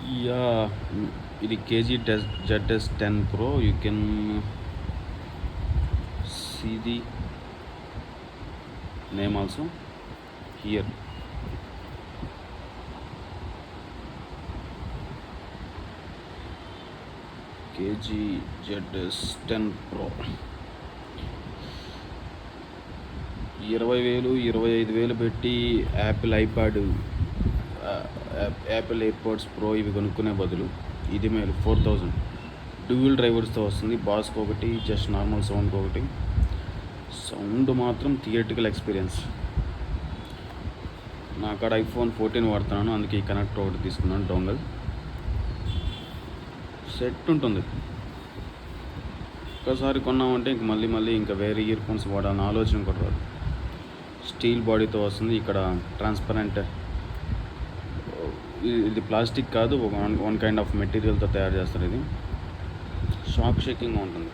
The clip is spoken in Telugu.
Yeah, ఇది KG ZS10 Pro. You can see the name also here. KG ZS10 Pro. 20,000 25,000 పెట్టి Apple iPad, Apple AirPods pro ఇవి కొనుక్కునే బదులు ఇది మేలు. 4,000 డ్యూయల్ డ్రైవర్స్తో వస్తుంది. బాస్కి ఒకటి, జస్ట్ నార్మల్ సౌండ్కి ఒకటి. సౌండ్ మాత్రం థియేటికల్ ఎక్స్పీరియన్స్. నా కాడ iPhone 14 వాడుతున్నాను, అందుకే ఈ కనెక్టర్ ఒకటి తీసుకున్నాను. డోంగల్ సెట్ ఉంటుంది. ఒక్కసారి కొన్నామంటే ఇంక మళ్ళీ ఇంకా వేరే ఇయర్ ఫోన్స్ వాడాలని ఆలోచన కూడా రాదు. స్టీల్ బాడీతో వస్తుంది. ఇక్కడ ట్రాన్స్పరెంట్, ఇది ప్లాస్టిక్ కాదు, వన్ కైండ్ ఆఫ్ మెటీరియల్తో తయారు చేస్తారు. ఇది షాక్ షేకింగ్గా ఉంటుంది.